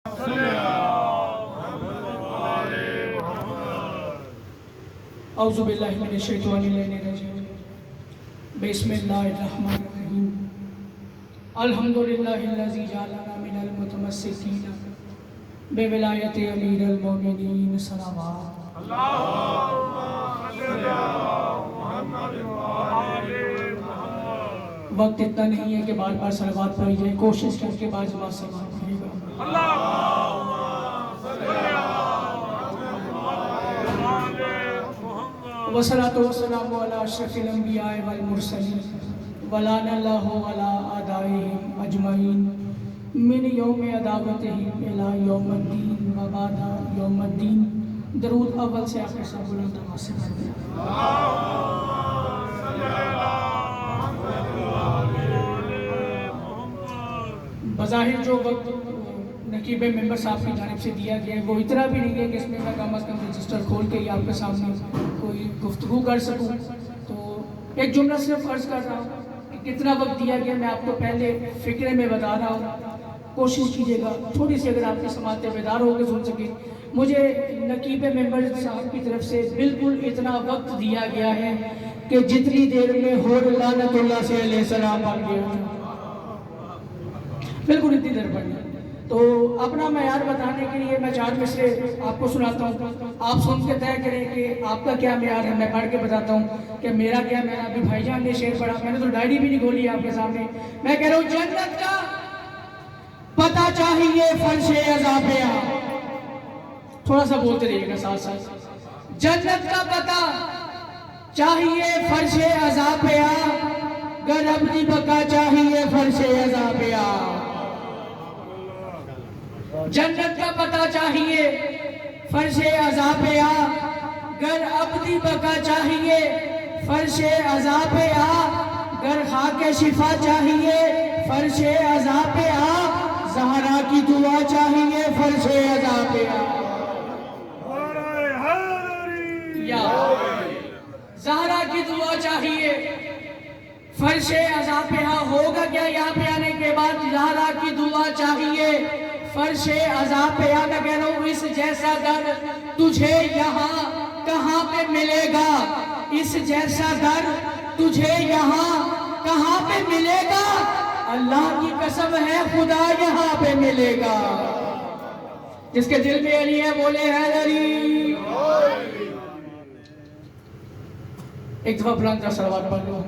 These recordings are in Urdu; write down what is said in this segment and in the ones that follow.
اعوذ باللہ من الشیطان الرجیم بسم اللہ الرحمن الرحیم الحمدللہ الذی جعلنا من المتمسکین بولایت امیر المومنین صلوات اللہم صلی علی محمد وآل محمد۔ وقت اتنا نہیں ہے کہ بار بار صلوات پڑھی جائے، کوشش کر کے بعض جماعت صلوات پڑھے گا۔ اللہم صلی علی محمد وآل محمد۔ والصلاة والسلام علی اشرف الانبیاء والمرسلین ولعن اللہ علی اعدائهم اجمعین من یوم عداوتہم الی یوم الدین و بعد یوم الدین۔ درود اول سے آخر سے بلند آواز سے پڑھتے ہیں۔ اللہم صلی علی محمد وآل محمد۔ بظاہر جو وقت نقیب ممبر صاحب کی جانب سے دیا گیا ہے وہ اتنا بھی نہیں ہے کہ اس میں میں کم از کم رجسٹر کھول کے ہی آپ کے سامنے کوئی گفتگو کر سکوں، تو ایک جملہ صرف عرض کر رہا ہوں کہ کتنا وقت دیا گیا میں آپ کو پہلے فکرے میں بتا رہا ہوں، کوشش کیجیے گا تھوڑی سی اگر آپ کی سماعت بیدار ہو کے سن سکیں۔ مجھے نقیب ممبر صاحب کی طرف سے بالکل اتنا وقت دیا گیا ہے کہ جتنی دیر میں حور لعنت اللہ سے علیہ السلام بن گیا، بالکل اتنی دیر پڑی۔ تو اپنا معیار بتانے کے لیے میں چار مصرے آپ کو سناتا ہوں، آپ سن کے طے کریں کہ آپ کا کیا معیار ہے۔ میں پڑھ کے بتاتا ہوں کہ میرا کیا معیار۔ ابھی بھائی جان نے شعر پڑھا، میں نے تو ڈائری بھی نہیں کھولی آپ کے سامنے۔ میں کہہ رہا ہوں جنت کا پتہ چاہیے فرش عذابیہ، تھوڑا سا بولتے رہیے گا ساتھ ساتھ۔ جنت کا پتہ چاہیے فرش عذابیہ، گر اپنی بقا چاہیے فرش عذابیہ۔ جنت کا پتہ چاہیے فرش عذابیہ، گر ابدی بقا چاہیے فرش عذابیہ، گر خاک شفا چاہیے فرش عذابیہ، زہرا کی دعا چاہیے فرش عذابیہ۔ یا زہرا کی دعا چاہیے فرش عذابیہ۔ ہوگا کیا یہاں پہ آنے کے بعد؟ زہرا کی دعا چاہیے فرش عذابیہ۔ میں کہہ رہا ہوں اس جیسا در تجھے یہاں کہاں پہ ملے گا؟ اس جیسا در تجھے یہاں کہاں پہ ملے گا؟ اللہ کی قسم ہے خدا یہاں پہ ملے گا۔ جس کے دل میں علی ہے بولے حیدری۔ ایک دفعہ بلند کا صلوات پڑھ لو۔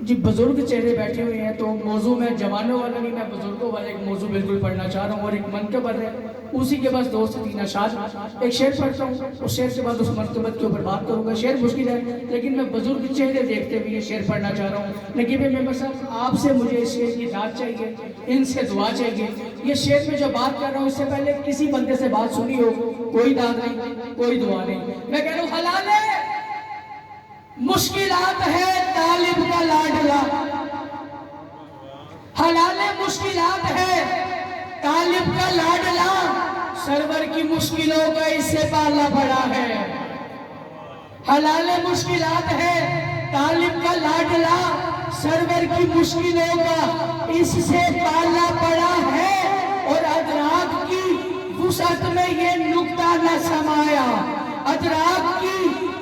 جی بزرگ چہرے بیٹھے ہوئے ہیں تو موضوع میں جوانوں والا نہیں، میں بزرگوں والا ایک موضوع بالکل پڑھنا چاہ رہا ہوں، اور ایک منقبت ہے اسی کے بعد 2 سے 3 اشعار ایک شعر پڑھتا ہوں، اس شعر کے بعد اس منقبت کے اوپر بات کروں گا۔ شعر مشکل ہے لیکن میں بزرگ چہرے دیکھتے ہوئے یہ شعر پڑھنا چاہ رہا ہوں۔ نقیب ممبر صاحب آپ سے مجھے اس شعر کی داد چاہیے، ان سے دعا چاہیے۔ یہ شعر میں جو بات کر رہا ہوں اس سے پہلے کسی بندے سے بات سنی ہو، کوئی داد نہیں کوئی دعا نہیں۔ میں کہہ رہا ہوں حلال مشکلات ہے طالب کا لاڈلا، حلال مشکلات ہے طالب کا لاڈلا، سرور کی مشکلوں کا اس سے پالا پڑا ہے۔ حلال مشکلات ہے طالب کا لاڈلا، سرور کی مشکلوں کا اس سے پالا پڑا ہے، اور ادراک کی وسعت میں یہ نکتہ نہ سمایا، ادراک کی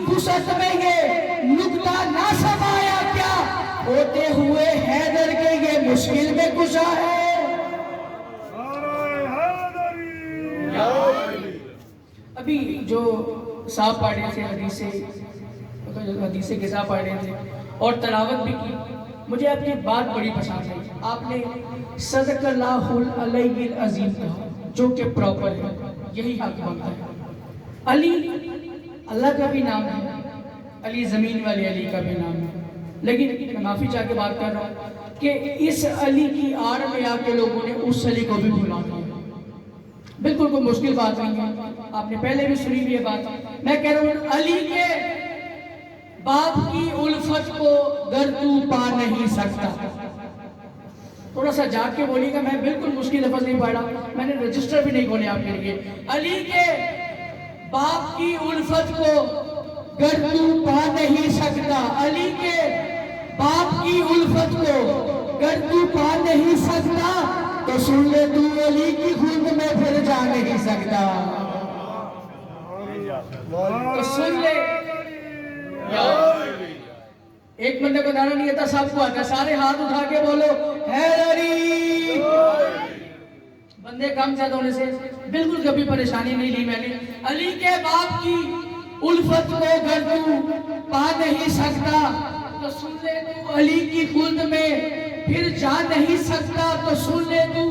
وسعت میں یہ نکتہ نہ سمایا، کیا ہوتے ہوئے حیدر کے یہ مشکل میں کشا ہے۔ ابھی جو صاحب پڑھ رہے تھے حدیث غذا پڑھ رہے تھے اور تلاوت بھی کی، مجھے آپ کی بات بڑی پسند آئی۔ آپ نے صدق اللہ العلی العظیم کہا جو کہ پراپر ہے، یہی حق بنتا ہے۔ علی اللہ کا بھی نام ہے، علی زمین والے علی کا بھی نام ہے، لیکن میں معافی چاہ کے بات کر رہا ہوں کہ اس علی کی آڑ میں آ کے لوگوں نے اس علی کو بھی بھلا دیا۔ بالکل کوئی مشکل بات نہیں ہے، آپ نے پہلے بھی سنی ہوئی یہ بات۔ میں کہہ رہا ہوں علی کے باپ کی الفت کو گر تو پا نہیں سکتا، تھوڑا سا جاگ کے بولیے گا، میں بالکل مشکل لفظ نہیں پڑھا، میں نے رجسٹر بھی نہیں کھولے آپ کے لیے۔ علی کے باپ کی الفت کو گر تو پا نہیں سکتا، علی کے باپ کی الفت کو گر تو پا نہیں سکتا تو سن لے تو علی کی خلد میں پھر جا نہیں سکتا. تو سن لے. ایک بندے کو نعرہ نہیں آتا، سب کو آتا. سارے ہاتھ اٹھا کے بولو حیدری. بندے کم زیادہ ہونے سے بالکل کبھی پریشانی نہیں لی میں نے. علی کے باپ کی الفت کو گر تو پا نہیں سکتا تو سن لے تو علی کی خلد میں پھر جا نہیں سکتا. تو سن لے تو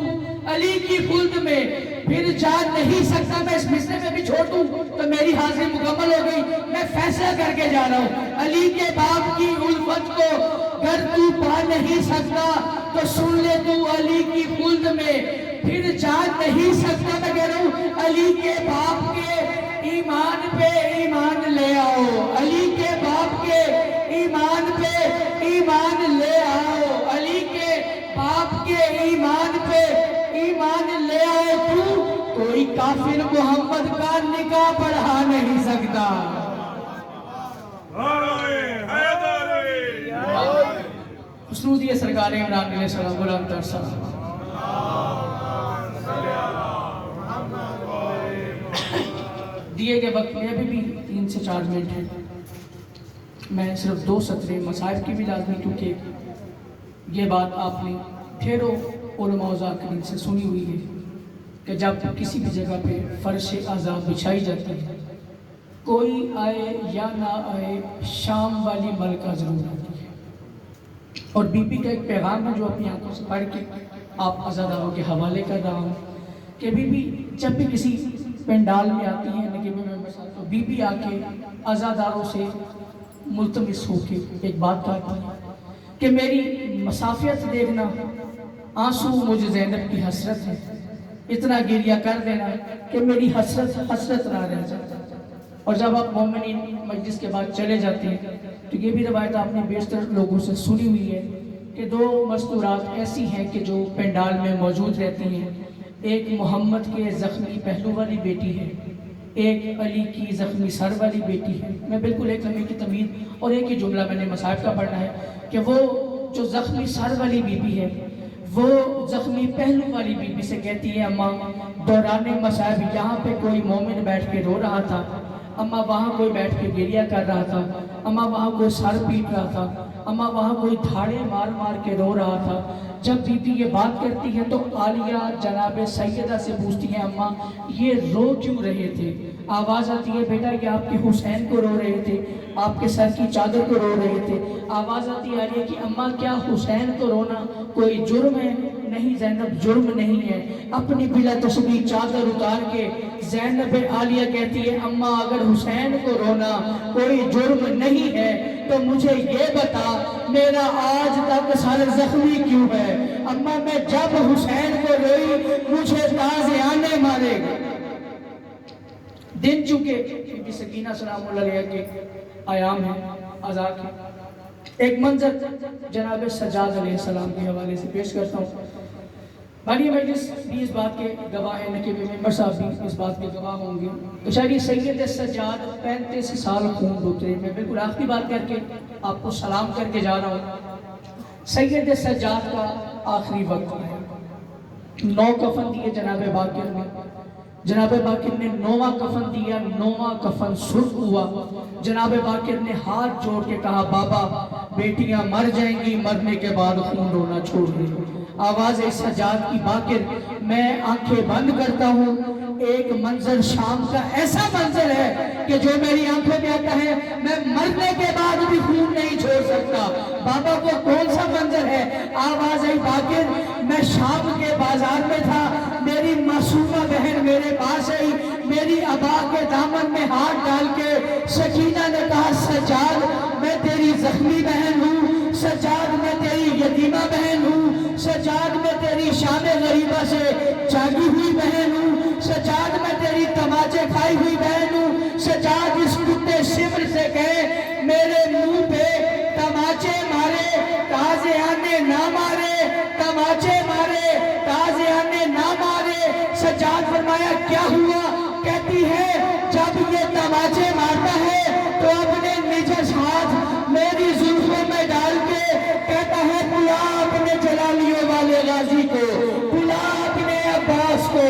علی کی خلد میں پھر جا نہیں سکتا. میں اس مصرے میں بھی چھوڑ دوں تو میری حاضری مکمل ہو گئی. میں فیصلہ کر کے جا رہا ہوں. علی کے باپ کی الفت کو گر تو پا نہیں سکتا تو سن لے تو علی کی خلد میں پھر جا نہیں سکتا. میں کہہ رہا ہوں علی کے باپ کے ایمان پہ ایمان لے آؤ. علی کے باپ کے ایمان پہ ایمان لے آؤ. علی کے باپ کے ایمان پہ ایمان لے آؤ. تو کوئی کافر محمد کا نکاح پڑھا نہیں سکتا. حسنود یہ سرکار عمران علیہ السلام غلام تر صاحب. دیے گئے وقت میں ابھی بھی 3 سے 4 منٹ ہیں. میں صرف 2 سطریں مصائب کی بھی لازمی، کیونکہ یہ بات آپ نے ڈھیروں علماء و ذاکرین سے سنی ہوئی ہے کہ جب کسی بھی جگہ پہ فرش عذاب بچھائی جاتی ہے، کوئی آئے یا نہ آئے شام والی ملکہ ضرور آتی ہے. اور بی بی کا ایک پیغام ہے جو اپنی آنکھوں سے پڑھ کے آپ عزاداروں کے حوالے کر رہا ہوں کہ بی بی جب بھی کسی پنڈال میں آتی ہیں نگیب ممبر صاحب، تو بی بی آ کے عزاداروں سے ملتمس ہو کے ایک بات کہتی ہے کہ میری مسافیت دیکھنا، آنسو مجھے زینب کی حسرت ہے، اتنا گریہ کر دینا کہ میری حسرت نہ رہ جائے. اور جب آپ مومنین مجلس کے بعد چلے جاتے ہیں تو یہ بھی روایت آپ نے بیشتر لوگوں سے سنی ہوئی ہے کہ 2 مستورات ایسی ہیں کہ جو پنڈال میں موجود رہتی ہیں. ایک محمد کے زخمی پہلو والی بیٹی ہے، ایک علی کی زخمی سر والی بیٹی ہے. میں بالکل ایک لمحے کی تمید اور ایک ہی جملہ میں نے مصائب کا پڑھنا ہے کہ وہ جو زخمی سر والی بی بی ہے وہ زخمی پہلو والی بی بی سے کہتی ہے اماں دوران مصائب یہاں پہ کوئی مومن بیٹھ کے رو رہا تھا، اماں وہاں کوئی بیٹھ کے گریہ کر رہا تھا، اماں وہاں کوئی سر پیٹ رہا تھا، اماں وہاں کوئی دھاڑے مار مار کے رو رہا تھا. جب بی بی یہ بات کرتی ہے تو عالیہ جناب سیدہ سے پوچھتی ہیں اماں یہ رو کیوں رہے تھے؟ آواز آتی ہے بیٹا یہ آپ کے حسین کو رو رہے تھے، آپ کے سر کی چادر کو رو رہے تھے. آواز آتی ہے عالیہ کی اماں کیا حسین کو رونا کوئی جرم ہے؟ نہیں زینب جرم نہیں ہے. اپنی بلا تشبیہ چادر اتار کے زینب عالیہ کہتی ہے اماں اگر حسین کو رونا کوئی جرم نہیں ہے تو مجھے یہ بتا میرا آج تک سر زخمی کیوں ہے؟ اماں میں جب حسین کو روئی مجھے تازیانے مارے گا. دن چونکہ بی بی سکینہ سلام اللہ علیہ کے ایام ہے عزا کے، ایک منظر جناب سجاد علیہ السلام کے حوالے سے پیش کرتا ہوں. بانی مجلس بھی اس بات کے گواہ ہیں، نقیب ممبر صاحب بھی اس بات کے گواہ ہوں گے. تو شاید سید سجاد 35 سال خون ڈوبتے. میں بالکل آخری بات کر کے آپ کو سلام کر کے جا رہا ہوں. سید سجاد کا آخری وقت ہے. 9 کفن دیے جناب باقر نے، جناب باقر نے 9واں کفن دیا، 9واں کفن سرخ ہوا. جناب باقر نے ہاتھ جوڑ کے کہا بابا بیٹیاں مر جائیں گی، مرنے کے بعد خون رونا چھوڑ دیں. آواز سجاد کی باقر میں آنکھیں بند کرتا ہوں. ایک منظر شام کا ایسا منظر ہے کہ جو میری آنکھوں میں آتا ہے میں مرنے کے بعد بھی خون نہیں چھوڑ سکتا. بابا کو کون سا منظر ہے؟ آواز باقر میں شام کے بازار میں تھا، میری معصومہ بہن میرے پاس آئی، میری ابا کے دامن میں ہاتھ ڈال کے سکینہ نے کہا سجاد میں تیری زخمی بہن ہوں، سجاد میں تیری یتیمہ بہن ہوں، سجاد میں تیری شام غریبہ سے جاگی ہوئی بہن ہوں، سجاد میں تیری تماچے کھائی ہوئی بہن ہوں. سجاد اس کتے شمر سے کہے میرے منہ پہ تماچے مارے تازیانے نہ مارے، تماچے مارے تازیانے نہ مارے. سجاد فرمایا کیا ہوا؟ کہتی ہے جب یہ تماچے مارتا ہے تو اپنے نجس ہاتھ میری زلفوں میں ڈال کے غازی کو، بلا اپنے عباس کو،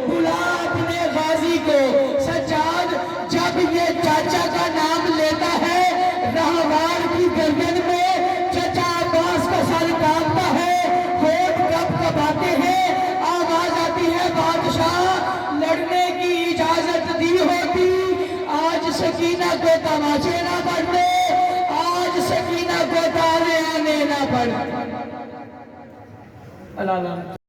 بلا اپنے غازی کو۔ سجاد جب یہ چاچا کا نام لیتا ہے راہوار کی گردن میں چچا عباس کا سر کانپتا ہے، ہونٹ کب کباتے ہیں، آواز آتی ہے بادشاہ لڑنے کی اجازت دی ہوتی آج سکینہ کو تماشے نہ پڑتے، آج سکینہ کو تارے آنے نہ پڑتے۔ اللہ